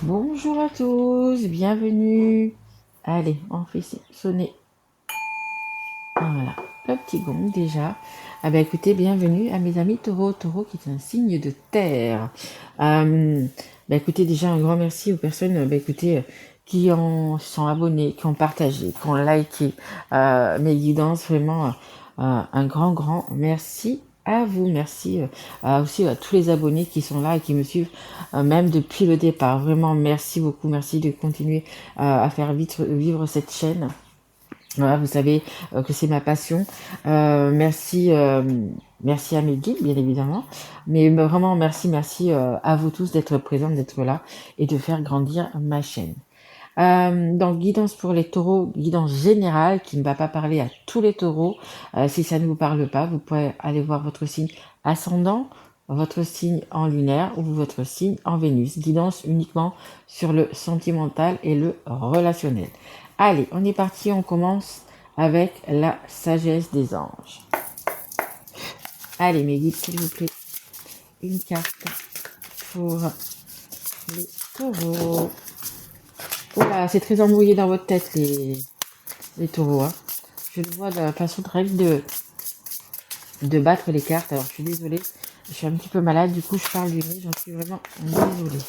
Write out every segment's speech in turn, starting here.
Bonjour à tous, bienvenue. Allez, on fait sonner. Voilà, le petit gong déjà. Ah ben écoutez, bienvenue à mes amis taureaux. Taureau qui est un signe de terre. Écoutez, déjà un grand merci aux personnes qui sont abonnées, qui ont partagé, qui ont liké mes guidances. Vraiment, un grand merci à vous. Merci aussi à tous les abonnés qui sont là et qui me suivent même depuis le départ. Vraiment, merci beaucoup. Merci de continuer à faire vivre cette chaîne. Voilà, vous savez que c'est ma passion. Merci à mes guides, bien évidemment. Mais vraiment, merci à vous tous d'être présents, d'être là et de faire grandir ma chaîne. Donc, guidance pour les taureaux, guidance générale qui ne va pas parler à tous les taureaux. Si ça ne vous parle pas, vous pouvez aller voir votre signe ascendant, votre signe en lunaire ou votre signe en Vénus. Guidance uniquement sur le sentimental et le relationnel. Allez, on est parti, on commence avec la sagesse des anges. Allez, mes guides, s'il vous plaît, une carte pour les taureaux. Oula, c'est très embrouillé dans votre tête, les taureaux. Hein. Je le vois de la façon très de battre les cartes. Alors, je suis désolée, je suis un petit peu malade, du coup, je parle du nez, j'en suis vraiment désolée.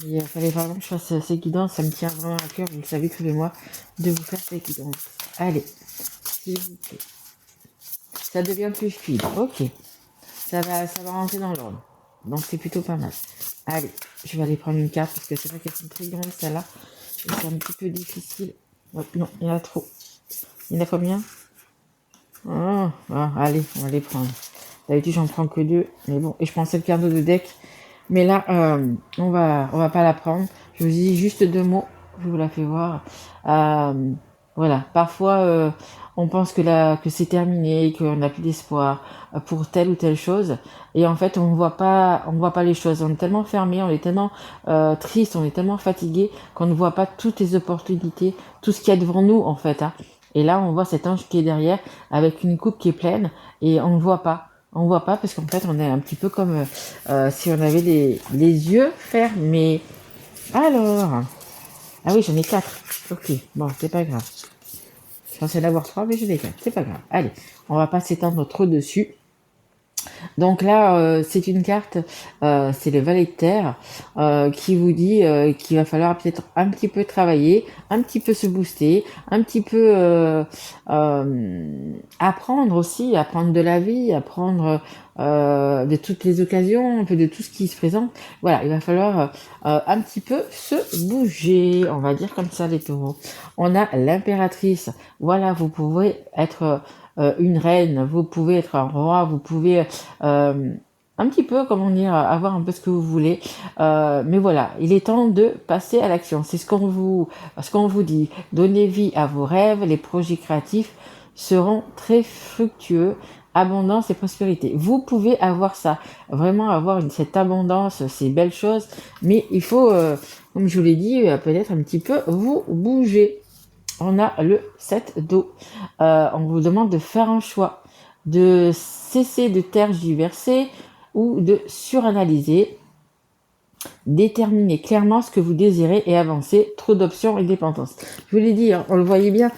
Il fallait vraiment que je fasse ces guidances, ça me tient vraiment à cœur, vous le savez tous les mois, de vous faire ces guidances. Allez, s'il vous plaît. Ça devient plus fluide, ok. Ça va rentrer dans l'ordre. Donc c'est plutôt pas mal. Allez, je vais aller prendre une carte parce que c'est vrai qu'elles sont très grandes celle-là. C'est un petit peu difficile. Oh, non, il y en a trop. Il y en a combien? Allez, on va les prendre. D'habitude j'en prends que 2. Mais bon, et je pensais le cadeau de deck. Mais là, on va pas la prendre. Je vous dis juste 2 mots. Je vous la fais voir. Voilà. Parfois, on pense que c'est terminé, qu'on n'a plus d'espoir pour telle ou telle chose. Et en fait, on voit pas les choses. On est tellement fermé, on est tellement triste, on est tellement fatigué qu'on ne voit pas toutes les opportunités, tout ce qu'il y a devant nous, en fait. Hein. Et là, on voit cet ange qui est derrière avec une coupe qui est pleine et on ne voit pas. On voit pas parce qu'en fait on est un petit peu comme si on avait les yeux fermés. Alors, ah oui j'en ai 4. Ok, bon c'est pas grave. Je pensais en avoir 3 mais j'en ai 4. C'est pas grave. Allez, on va pas s'étendre trop dessus. Donc là, c'est une carte, c'est le valet de terre, qui vous dit qu'il va falloir peut-être un petit peu travailler, un petit peu se booster, un petit peu apprendre aussi, apprendre de la vie, apprendre de toutes les occasions, un peu de tout ce qui se présente. Voilà, il va falloir un petit peu se bouger, on va dire comme ça les taureaux. On a l'impératrice, voilà, vous pouvez être une reine, vous pouvez être un roi, vous pouvez un petit peu, comment dire, avoir un peu ce que vous voulez. Mais voilà, il est temps de passer à l'action. C'est ce qu'on vous dit. Donnez vie à vos rêves, les projets créatifs seront très fructueux, abondance et prospérité. Vous pouvez avoir ça, vraiment avoir cette abondance, ces belles choses, mais il faut, comme je vous l'ai dit, peut-être un petit peu vous bouger. On a le 7 d'eau. On vous demande de faire un choix, de cesser de tergiverser ou de suranalyser, déterminer clairement ce que vous désirez et avancer. Trop d'options et dépendance. Je vous l'ai dit, hein, on le voyait bien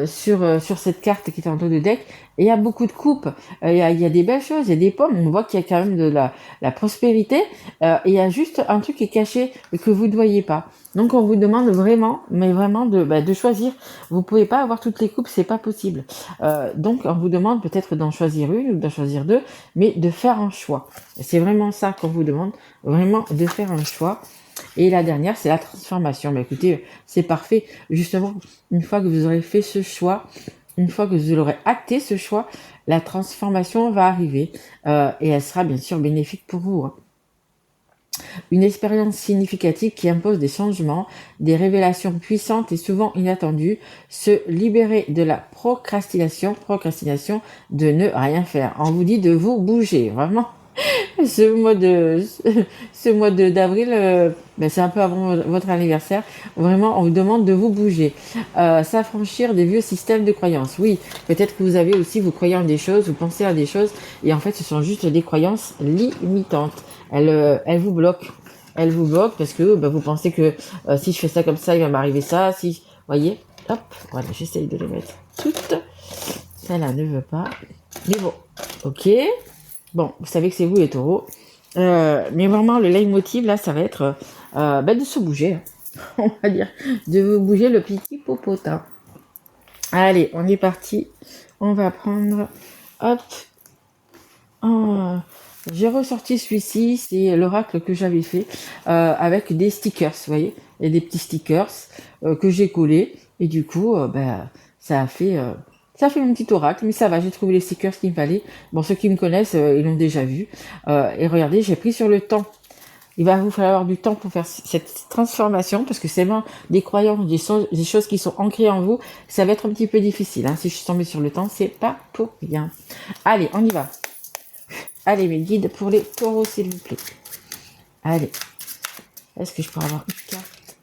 sur cette carte qui est en dos de deck. Et il y a beaucoup de coupes, il y a des belles choses, il y a des pommes, on voit qu'il y a quand même de la prospérité, et il y a juste un truc qui est caché et que vous ne voyez pas. Donc on vous demande vraiment, mais vraiment de choisir. Vous pouvez pas avoir toutes les coupes, c'est pas possible. Donc on vous demande peut-être d'en choisir une ou d'en choisir 2, mais de faire un choix. C'est vraiment ça qu'on vous demande, vraiment de faire un choix. Et la dernière, c'est la transformation. Mais écoutez, c'est parfait. Justement, une fois que vous aurez fait ce choix, une fois que vous aurez acté ce choix, la transformation va arriver et elle sera bien sûr bénéfique pour vous. Hein. Une expérience significative qui impose des changements, des révélations puissantes et souvent inattendues, se libérer de la procrastination de ne rien faire. On vous dit de vous bouger, vraiment. Ce mois d'avril, c'est un peu avant votre anniversaire. Vraiment, on vous demande de vous bouger. S'affranchir des vieux systèmes de croyances. Oui, peut-être que vous croyez en des choses, vous pensez à des choses, et en fait, ce sont juste des croyances limitantes. Elles vous bloquent. elle vous bloque parce que vous pensez que si je fais ça comme ça, il va m'arriver ça. Si, voyez, hop, voilà, j'essaye de les mettre toutes. Celle-là ne veut pas. Mais bon, ok. Bon, vous savez que c'est vous les taureaux. Mais vraiment, le leitmotiv, là, ça va être de se bouger. On va dire. De vous bouger le petit popotin. Allez, on est parti. On va prendre... Hop. J'ai ressorti celui-ci. C'est l'oracle que j'avais fait avec des stickers, vous voyez. Il y a des petits stickers que j'ai collés. Et du coup, ça a fait... Ça fait mon petit oracle, mais ça va, j'ai trouvé les stickers qu'il me fallait. Bon, ceux qui me connaissent, ils l'ont déjà vu. Et regardez, j'ai pris sur le temps. Il va vous falloir du temps pour faire cette transformation, parce que c'est vraiment des croyances, des choses qui sont ancrées en vous. Ça va être un petit peu difficile. Hein. Si je suis tombée sur le temps, c'est pas pour rien. Allez, on y va. Allez, mes guides pour les taureaux, s'il vous plaît. Allez. Est-ce que je peux avoir une carte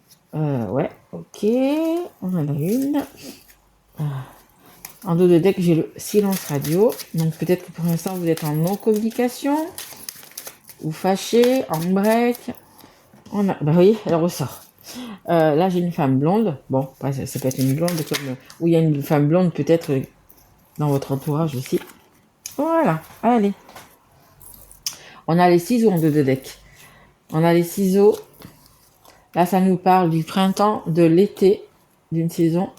Ouais, ok. On en a une. En dos de deck, j'ai le silence radio. Donc peut-être que pour l'instant, vous êtes en non-communication. Ou fâché, en break. On a... Bah oui, elle ressort. Là, j'ai une femme blonde. Bon, ça peut être une blonde comme... Ou il y a une femme blonde peut-être dans votre entourage aussi. Voilà, allez. On a les ciseaux en dos de deck. On a les ciseaux. Là, ça nous parle du printemps, de l'été, d'une saison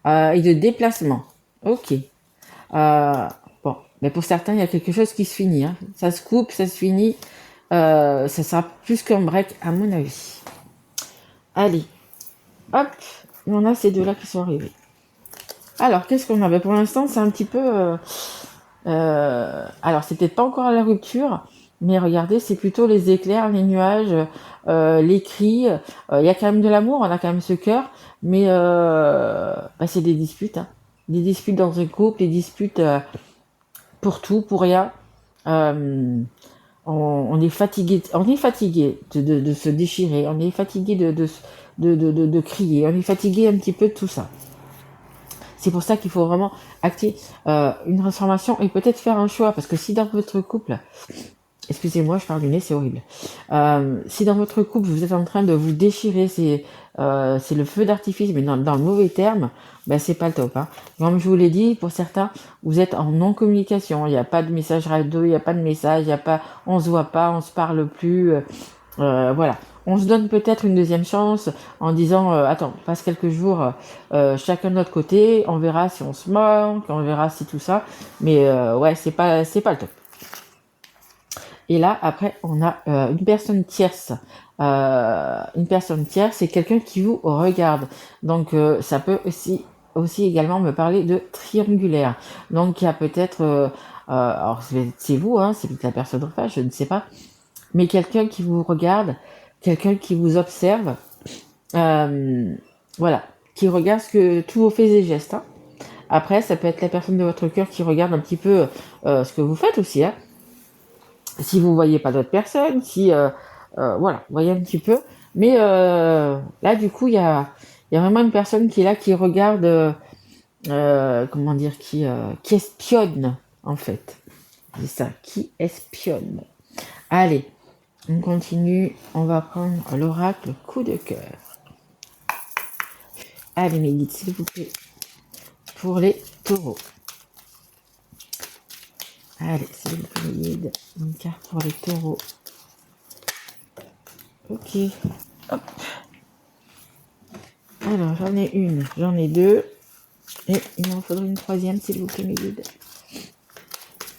et de déplacement. Ok. Bon, mais pour certains, il y a quelque chose qui se finit. Hein. Ça se coupe, ça se finit. Ça sera plus qu'un break, à mon avis. Allez. Hop. Et on a ces deux-là qui sont arrivés. Alors, qu'est-ce qu'on a? Pour l'instant, c'est un petit peu... alors, c'est peut-être pas encore à la rupture, mais regardez, c'est plutôt les éclairs, les nuages, les cris. Il y a quand même de l'amour, on a quand même ce cœur, mais c'est des disputes. Hein. Des disputes dans un couple, des disputes pour tout, pour rien. On est fatigué, de se déchirer, on est fatigué de crier, on est fatigué un petit peu de tout ça. C'est pour ça qu'il faut vraiment acter une transformation et peut-être faire un choix, parce que si dans votre couple, excusez-moi, je parle du nez, c'est horrible. Si dans votre couple, vous êtes en train de vous déchirer, c'est le feu d'artifice, mais dans le mauvais terme, c'est pas le top. Hein. Comme je vous l'ai dit, pour certains, vous êtes en non-communication. Il n'y a pas de message radio, il n'y a pas de message, il y a pas, on se voit pas, on se parle plus. Voilà. On se donne peut-être une deuxième chance en disant attends, passe quelques jours chacun de notre côté, on verra si on se manque, on verra si tout ça. Mais ouais, c'est pas le top. Et là, après, on a une personne tierce. Une personne tierce, c'est quelqu'un qui vous regarde. Donc, ça peut aussi également me parler de triangulaire. Donc, il y a peut-être... alors, c'est vous, hein, c'est peut-être la personne en face, je ne sais pas. Mais quelqu'un qui vous regarde, quelqu'un qui vous observe, voilà, qui regarde tous vos faits et gestes. Hein. Après, ça peut être la personne de votre cœur qui regarde un petit peu ce que vous faites aussi. Hein. Si vous voyez pas d'autres personnes, si voilà, vous voyez un petit peu. Mais là, du coup, il y a vraiment une personne qui est là, qui regarde, comment dire, qui espionne en fait. C'est ça, qui espionne. Allez, on continue. On va prendre l'oracle coup de cœur. Allez, mes guides, s'il vous plaît, pour les taureaux. Allez, s'il vous plaît, mes guides, une carte pour les taureaux. Ok, hop. Alors, j'en ai une, j'en ai deux. Et il m'en faudrait une troisième, s'il vous plaît, mes guides.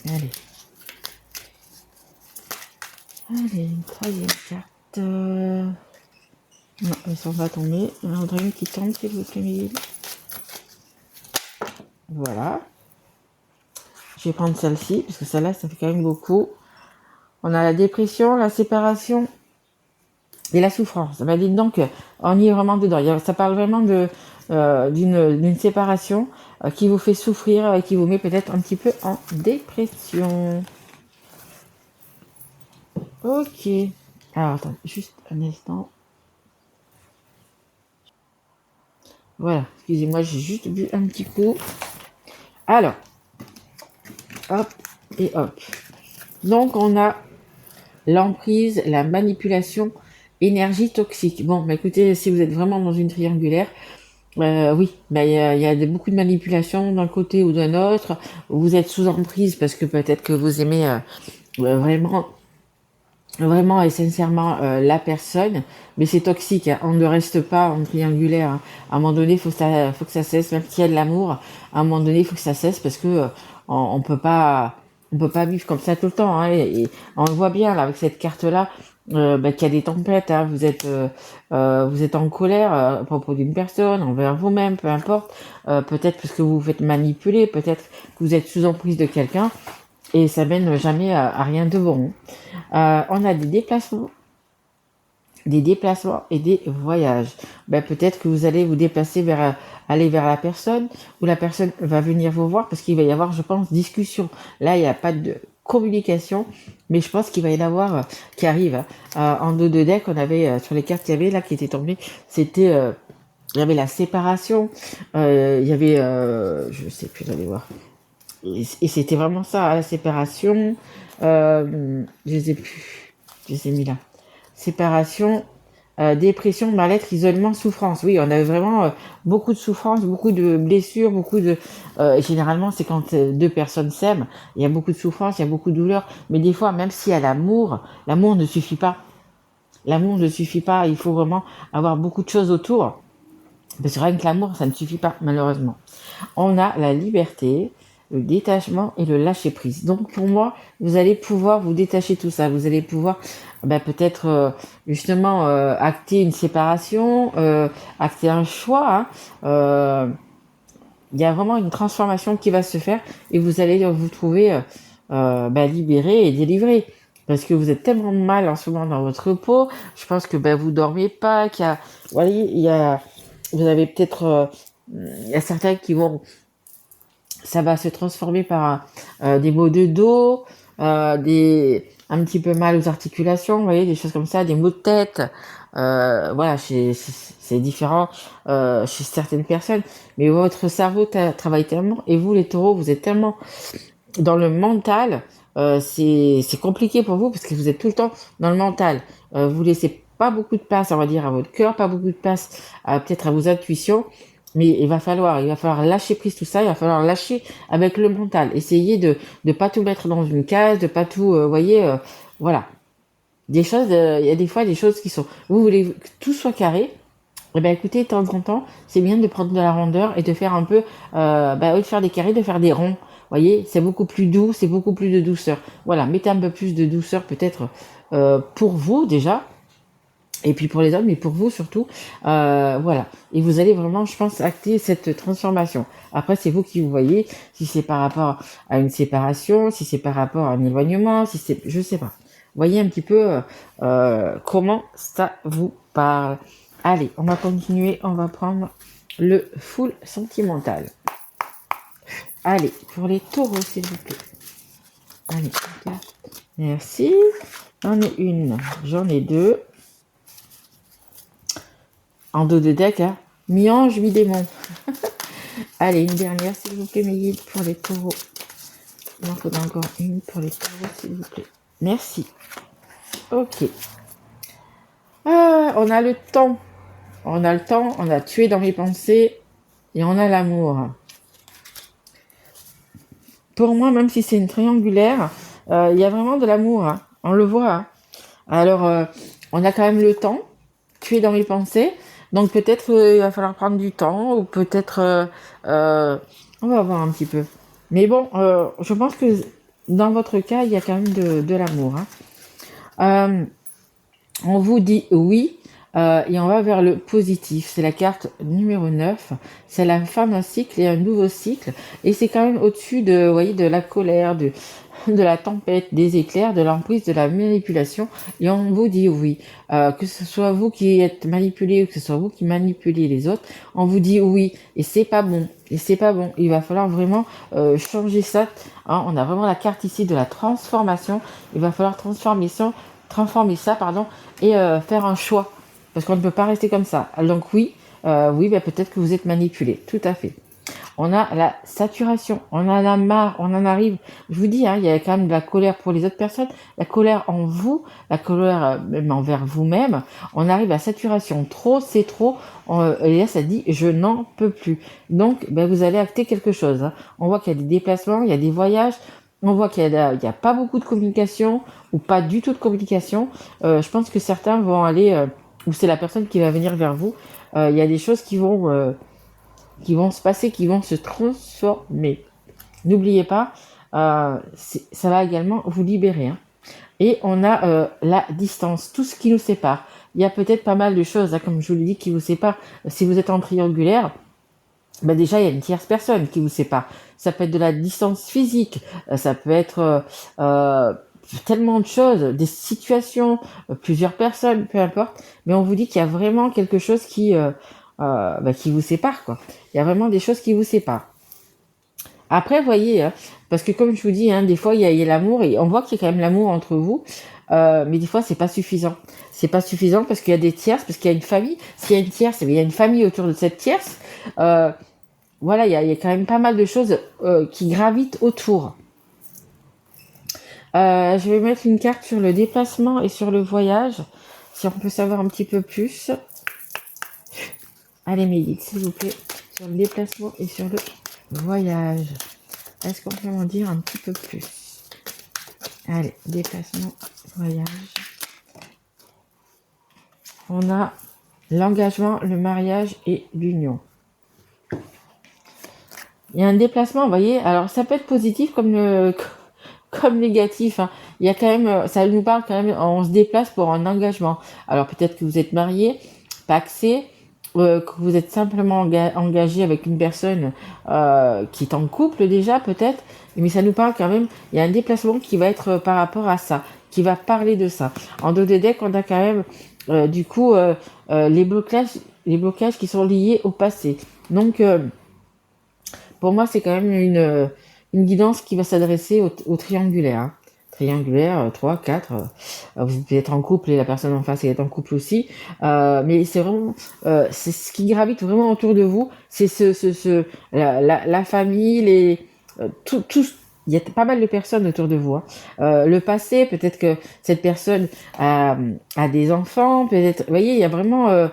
Allez. Allez, une troisième carte. Non, elles sont pas tombées. Il y en faudrait une qui tombe, s'il vous plaît, mes guides. Voilà. Je vais prendre celle-ci, parce que celle-là, ça fait quand même beaucoup. On a la dépression, la séparation et la souffrance. Dites donc, on y est vraiment dedans. Ça parle vraiment d'une séparation qui vous fait souffrir et qui vous met peut-être un petit peu en dépression. Ok. Alors, attends, juste un instant. Voilà, excusez-moi, j'ai juste bu un petit coup. Alors, hop et hop. Donc, on a l'emprise, la manipulation énergie toxique. Bon, bah écoutez, si vous êtes vraiment dans une triangulaire, oui, bah, il y a beaucoup de manipulation d'un côté ou d'un autre. Vous êtes sous emprise parce que peut-être que vous aimez vraiment, vraiment et sincèrement la personne, mais c'est toxique, hein. On ne reste pas en triangulaire, hein. À un moment donné, faut que ça cesse, même s'il y a de l'amour. À un moment donné, il faut que ça cesse parce que on peut pas, on peut pas vivre comme ça tout le temps, hein. Et on le voit bien là avec cette carte-là, bah, qu'il y a des tempêtes, hein. Vous êtes en colère à propos d'une personne, envers vous-même, peu importe. Peut-être parce que vous vous faites manipuler, peut-être que vous êtes sous emprise de quelqu'un et ça mène jamais à rien de bon. On a des déplacements et des voyages. Ben, peut-être que vous allez vous déplacer aller vers la personne ou la personne va venir vous voir parce qu'il va y avoir, je pense, discussion. Là, il n'y a pas de communication, mais je pense qu'il va y en avoir qui arrive, hein. En dos de deck, on avait sur les cartes qu'il y avait là qui étaient tombées, c'était il y avait la séparation, il y avait, je sais plus, allez voir. Et c'était vraiment ça, hein, la séparation. Je les ai plus, je les ai mis là. Séparation, dépression, mal-être, isolement, souffrance. Oui, on a vraiment beaucoup de souffrance, beaucoup de blessures, beaucoup de... généralement, c'est quand deux personnes s'aiment, il y a beaucoup de souffrance, il y a beaucoup de douleur. Mais des fois, même s'il y a l'amour, l'amour ne suffit pas. L'amour ne suffit pas, il faut vraiment avoir beaucoup de choses autour. Parce que rien que l'amour, ça ne suffit pas, malheureusement. On a la liberté, le détachement et le lâcher prise. Donc pour moi, vous allez pouvoir vous détacher de tout ça. Vous allez pouvoir peut-être justement acter une séparation, acter un choix, hein. Il y a vraiment une transformation qui va se faire et vous allez vous trouver libéré et délivré. Parce que vous êtes tellement mal en ce moment dans votre peau. Je pense que vous dormez pas, qu'il y a, voilà, vous avez peut-être, il y a certains qui vont, ça va se transformer par des maux de dos, un petit peu mal aux articulations, vous voyez, des choses comme ça, des maux de tête. Voilà, c'est différent chez certaines personnes, mais votre cerveau travaille tellement, et vous, les taureaux, vous êtes tellement dans le mental, c'est compliqué pour vous parce que vous êtes tout le temps dans le mental. Vous laissez pas beaucoup de place, on va dire, à votre cœur, pas beaucoup de place peut-être à vos intuitions, mais il va falloir lâcher prise tout ça, il va falloir lâcher avec le mental. Essayez de pas tout mettre dans une case, de pas tout, voyez, voilà. Des choses, il y a des fois des choses qui sont, vous voulez que tout soit carré. Eh ben écoutez, de temps en temps, c'est bien de prendre de la rondeur et de faire un peu, au lieu de faire des carrés, de faire des ronds. Vous voyez, c'est beaucoup plus doux, c'est beaucoup plus de douceur. Voilà, mettez un peu plus de douceur peut-être pour vous déjà, et puis pour les autres, mais pour vous surtout. Voilà, et vous allez vraiment, je pense, acter cette transformation. Après, c'est vous qui vous voyez, si c'est par rapport à une séparation, si c'est par rapport à un éloignement, si c'est, je sais pas. Voyez un petit peu comment ça vous parle. Allez, on va continuer, on va prendre le full sentimental. Allez, pour les taureaux, s'il vous plaît. Allez, merci. J'en ai une, j'en ai deux. En dos de deck, hein. Mi-ange, mi-démon. Allez, une dernière, s'il vous plaît, mes guides, pour les taureaux. Il en faudra encore une pour les taureaux, s'il vous plaît. Merci. Ok. On a le temps. On a le temps, on a tué dans mes pensées et on a l'amour. Pour moi, même si c'est une triangulaire, il y a vraiment de l'amour, hein. On le voit, hein. Alors, on a quand même le temps, tué dans mes pensées. Donc peut-être il va falloir prendre du temps ou peut-être on va voir un petit peu. Mais bon, je pense que dans votre cas, il y a quand même de l'amour, hein. On vous dit oui et on va vers le positif. C'est la carte numéro 9. C'est la fin d'un cycle et un nouveau cycle. Et c'est quand même au-dessus de, vous voyez, de la colère, de la tempête, des éclairs, de l'emprise, de la manipulation. Et on vous dit oui. Que ce soit vous qui êtes manipulé ou que ce soit vous qui manipulez les autres, on vous dit oui. Et c'est pas bon. Et c'est pas bon. Il va falloir vraiment changer ça. Hein, on a vraiment la carte ici de la transformation. Il va falloir transformer ça, et faire un choix. Parce qu'on ne peut pas rester comme ça. Donc oui, peut-être que vous êtes manipulé. Tout à fait. On a la saturation, on en a marre, on en arrive. Je vous dis, hein, il y a quand même de la colère pour les autres personnes, la colère en vous, la colère même envers vous-même. On arrive à saturation. Trop, c'est trop. Et là, ça dit, je n'en peux plus. Donc, ben, vous allez acter quelque chose. Hein. On voit qu'il y a des déplacements, il y a des voyages. On voit qu'il y a pas beaucoup de communication ou pas du tout de communication. Je pense que certains vont aller, ou c'est la personne qui va venir vers vous. Il y a des choses qui vont se passer, qui vont se transformer. N'oubliez pas, ça va également vous libérer. Hein. Et on a la distance, tout ce qui nous sépare. Il y a peut-être pas mal de choses, hein, comme je vous l'ai dit, qui vous séparent. Si vous êtes en triangulaire, ben déjà, il y a une tierce personne qui vous sépare. Ça peut être de la distance physique, ça peut être tellement de choses, des situations, plusieurs personnes, peu importe. Mais on vous dit qu'il y a vraiment quelque chose qui vous sépare, quoi. Il y a vraiment des choses qui vous séparent. Après, voyez, hein, parce que comme je vous dis, hein, des fois, il y a l'amour, et on voit qu'il y a quand même l'amour entre vous, mais des fois, c'est pas suffisant. C'est pas suffisant parce qu'il y a des tierces, parce qu'il y a une famille. S'il y a une tierce, il y a une famille autour de cette tierce. Voilà, il y a quand même pas mal de choses qui gravitent autour. Je vais mettre une carte sur le déplacement et sur le voyage, si on peut savoir un petit peu plus. Allez, mes guides, s'il vous plaît, sur le déplacement et sur le voyage. Est-ce qu'on peut en dire un petit peu plus? Allez, déplacement, voyage. On a l'engagement, le mariage et l'union. Il y a un déplacement, vous voyez, alors ça peut être positif comme négatif. Hein. Il y a quand même, ça nous parle quand même, on se déplace pour un engagement. Alors peut-être que vous êtes marié, pacsé, que vous êtes simplement engagé avec une personne qui est en couple déjà peut-être, mais ça nous parle quand même, il y a un déplacement qui va être par rapport à ça, qui va parler de ça. En dos de deck, on a quand même du coup les blocages qui sont liés au passé. Donc pour moi, c'est quand même une guidance qui va s'adresser au triangulaire. Hein. Triangulaire, 3, 4. Vous pouvez être en couple et la personne en face est en couple aussi. Mais c'est vraiment, c'est ce qui gravite vraiment autour de vous. C'est la famille, tout, il y a pas mal de personnes autour de vous. Hein. Le passé, peut-être que cette personne a des enfants, peut-être. Vous voyez, il y a vraiment,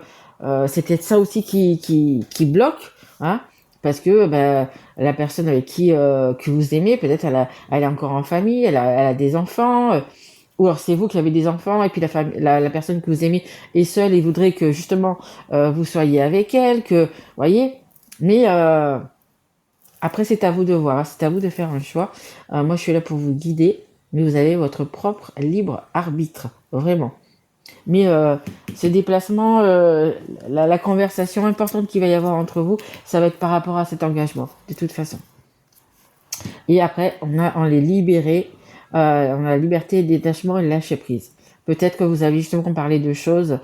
c'est peut-être ça aussi qui bloque. Hein. Parce que la personne avec qui que vous aimez, peut-être elle est encore en famille, elle a des enfants, ou alors c'est vous qui avez des enfants et puis la personne que vous aimez est seule et voudrait que justement vous soyez avec elle, que voyez. Mais après c'est à vous de voir, hein, c'est à vous de faire un choix. Moi je suis là pour vous guider, mais vous avez votre propre libre arbitre, vraiment. Mais ce déplacement, la conversation importante qu'il va y avoir entre vous, ça va être par rapport à cet engagement, de toute façon. Et après, on les libéré, on a la liberté, le détachement et le lâcher prise. Peut-être que vous avez justement parlé de choses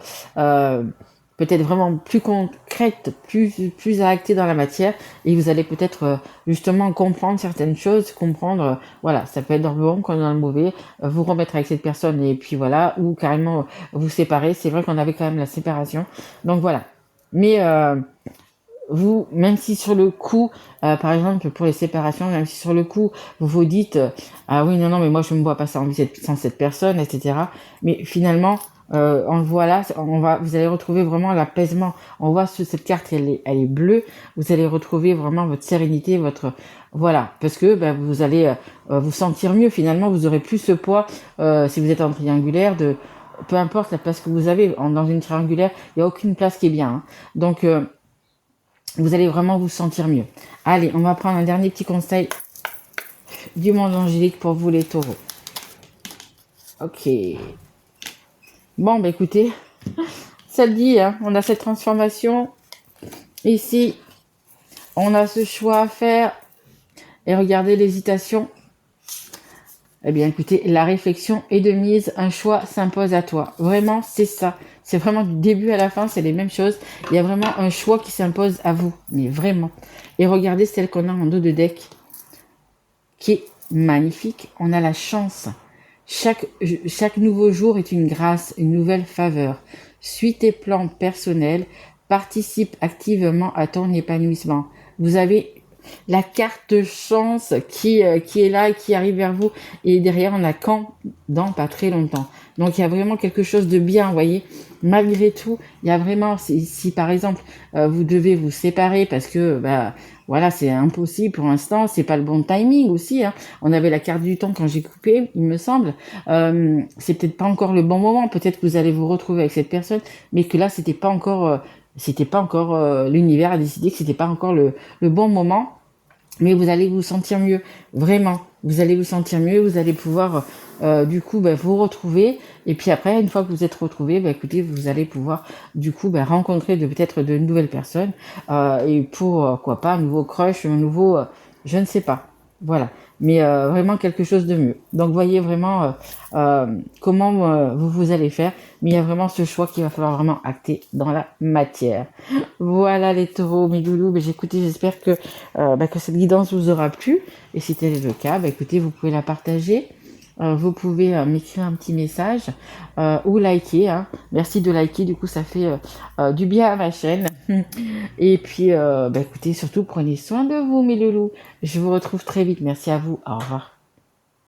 peut-être vraiment plus concrètes, plus actées dans la matière, et vous allez peut-être justement comprendre certaines choses, comprendre, voilà, ça peut être dans le bon comme dans le mauvais, vous remettre avec cette personne et puis voilà, ou carrément vous séparer. C'est vrai qu'on avait quand même la séparation, donc voilà. Mais vous, même si sur le coup, par exemple pour les séparations, même si sur le coup vous vous dites ah oui non mais moi je me vois pas sans cette personne, etc. Mais finalement on le voit là, vous allez retrouver vraiment l'apaisement. On voit sur cette carte, elle est bleue. Vous allez retrouver vraiment votre sérénité, voilà, parce que vous allez vous sentir mieux. Finalement, vous aurez plus ce poids si vous êtes en triangulaire peu importe la place que vous avez. Dans une triangulaire, il y a aucune place qui est bien. Hein. Donc vous allez vraiment vous sentir mieux. Allez, on va prendre un dernier petit conseil du monde angélique pour vous les taureaux. Ok. Bon, écoutez, ça le dit, hein, on a cette transformation. Ici, on a ce choix à faire. Et regardez l'hésitation. Eh bien, écoutez, la réflexion est de mise. Un choix s'impose à toi. Vraiment, c'est ça. C'est vraiment du début à la fin, c'est les mêmes choses. Il y a vraiment un choix qui s'impose à vous. Mais vraiment. Et regardez celle qu'on a en dos de deck. Qui est magnifique. On a la chance. Chaque nouveau jour est une grâce, une nouvelle faveur. Suis tes plans personnels, participe activement à ton épanouissement. Vous avez la carte chance qui est là, qui arrive vers vous. Et derrière, on a quand dans pas très longtemps. Donc, il y a vraiment quelque chose de bien, vous voyez. Malgré tout, il y a vraiment, si par exemple, vous devez vous séparer parce que, bah, voilà, c'est impossible pour l'instant, c'est pas le bon timing aussi, hein. On avait la carte du temps quand j'ai coupé, il me semble. C'est peut-être pas encore le bon moment. Peut-être que vous allez vous retrouver avec cette personne, mais que là, c'était pas encore l'univers a décidé que c'était pas encore le bon moment, mais vous allez vous sentir mieux, vraiment. Vous allez vous sentir mieux, vous allez pouvoir du coup vous retrouver. Et puis après, une fois que vous êtes retrouvés, écoutez, vous allez pouvoir du coup rencontrer peut-être de nouvelles personnes et pour quoi pas un nouveau crush, un nouveau, je ne sais pas. Voilà, mais vraiment quelque chose de mieux. Donc voyez vraiment comment vous allez faire, mais il y a vraiment ce choix qu'il va falloir vraiment acter dans la matière. Voilà les taureaux, mes loulous, écoutez, j'espère que cette guidance vous aura plu. Et si tel est le cas, écoutez, vous pouvez la partager. Vous pouvez m'écrire un petit message ou liker. Hein. Merci de liker, du coup ça fait du bien à ma chaîne. Et puis écoutez, surtout prenez soin de vous mes loulous. Je vous retrouve très vite. Merci à vous. Au revoir.